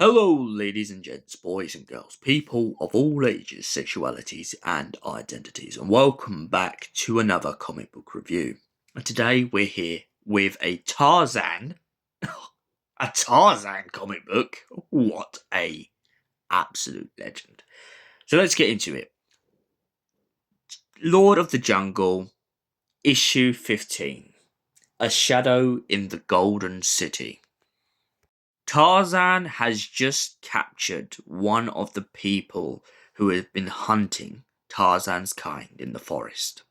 Hello, ladies and gents, boys and girls, people of all ages, sexualities, and identities, and welcome back to another comic book review. And today we're here with a Tarzan, a Tarzan comic book. What a absolute legend. So let's get into it. Lord of the Jungle, issue 15, A Shadow in the Golden City. Tarzan has just captured one of the people who have been hunting Tarzan's kind in the forest.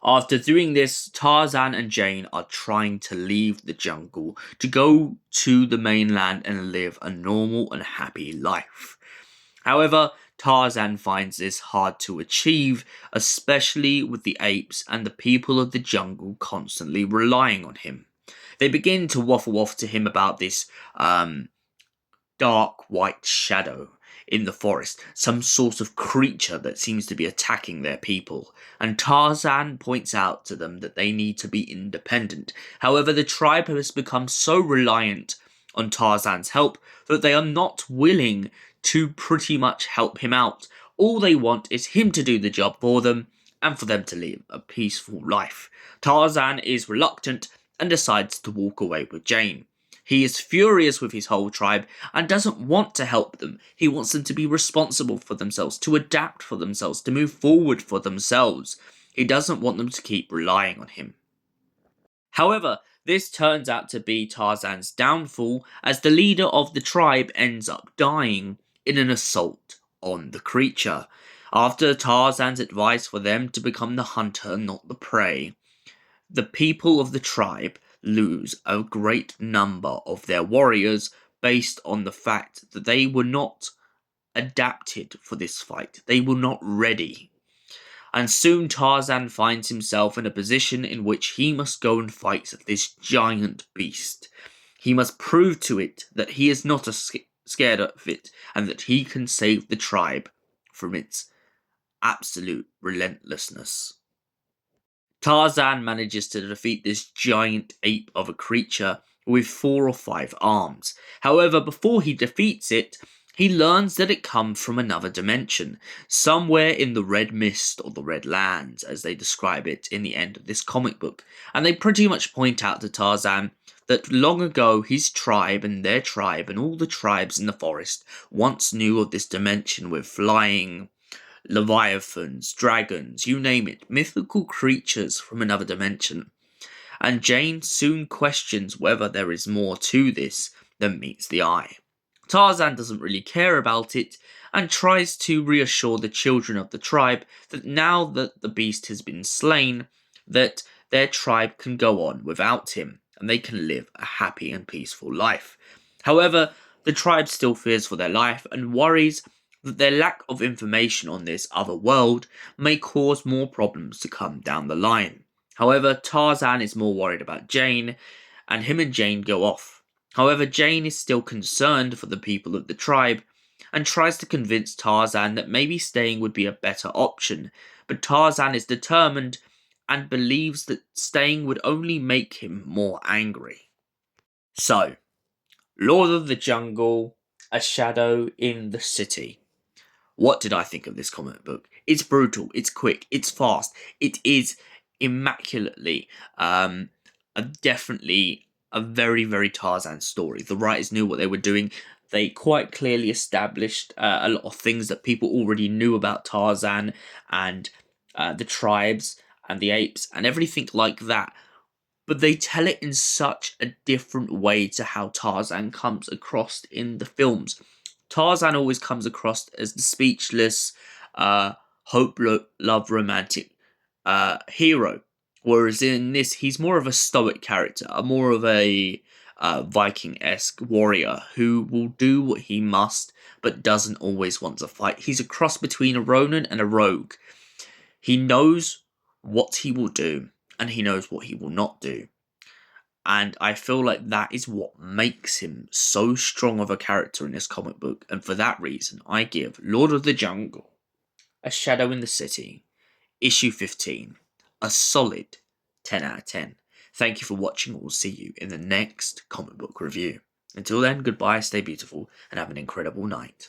After doing this, Tarzan and Jane are trying to leave the jungle to go to the mainland and live a normal and happy life. However, Tarzan finds this hard to achieve, especially with the apes and the people of the jungle constantly relying on him. They begin to waffle off to him about this dark white shadow in the forest, some sort of creature that seems to be attacking their people, and Tarzan points out to them that they need to be independent. However, the tribe has become so reliant on Tarzan's help that they are not willing to pretty much help him out. All they want is him to do the job for them and for them to live a peaceful life. Tarzan is reluctant and decides to walk away with Jane. He is furious with his whole tribe and doesn't want to help them. He wants them to be responsible for themselves, to adapt for themselves, to move forward for themselves. He doesn't want them to keep relying on him. However, this turns out to be Tarzan's downfall, as the leader of the tribe ends up dying in an assault on the creature. After Tarzan's advice for them to become the hunter, not the prey, the people of the tribe lose a great number of their warriors based on the fact that they were not adapted for this fight. They were not ready. And soon Tarzan finds himself in a position in which he must go and fight this giant beast. He must prove to it that he is not scared of it and that he can save the tribe from its absolute relentlessness. Tarzan manages to defeat this giant ape of a creature with 4 or 5 arms. However, before he defeats it, he learns that it comes from another dimension, somewhere in the Red Mist or the Red Lands, as they describe it in the end of this comic book. And they pretty much point out to Tarzan that long ago his tribe and their tribe and all the tribes in the forest once knew of this dimension with flying leviathans, dragons, you name it, mythical creatures from another dimension. And Jane soon questions whether there is more to this than meets the eye. Tarzan doesn't really care about it and tries to reassure the children of the tribe that now that the beast has been slain, that their tribe can go on without him and they can live a happy and peaceful life. However, the tribe still fears for their life and worries that their lack of information on this other world may cause more problems to come down the line. However, Tarzan is more worried about Jane, and him and Jane go off. However, Jane is still concerned for the people of the tribe, and tries to convince Tarzan that maybe staying would be a better option, but Tarzan is determined and believes that staying would only make him more angry. So, Lord of the Jungle, A Shadow in the City. What did I think of this comic book? It's brutal, it's quick, it's fast, it is immaculately, definitely a very, very Tarzan story. The writers knew what they were doing. They quite clearly established a lot of things that people already knew about Tarzan and the tribes and the apes and everything like that. But they tell it in such a different way to how Tarzan comes across in the films. Tarzan always comes across as the speechless, love romantic hero. Whereas in this, he's more of a stoic character, more of a Viking-esque warrior who will do what he must, but doesn't always want to fight. He's a cross between a Ronin and a rogue. He knows what he will do, and he knows what he will not do. And I feel like that is what makes him so strong of a character in this comic book. And for that reason, I give Lord of the Jungle, A Shadow in the City, issue 15, a solid 10 out of 10. Thank you for watching. We'll see you in the next comic book review. Until then, goodbye, stay beautiful, and have an incredible night.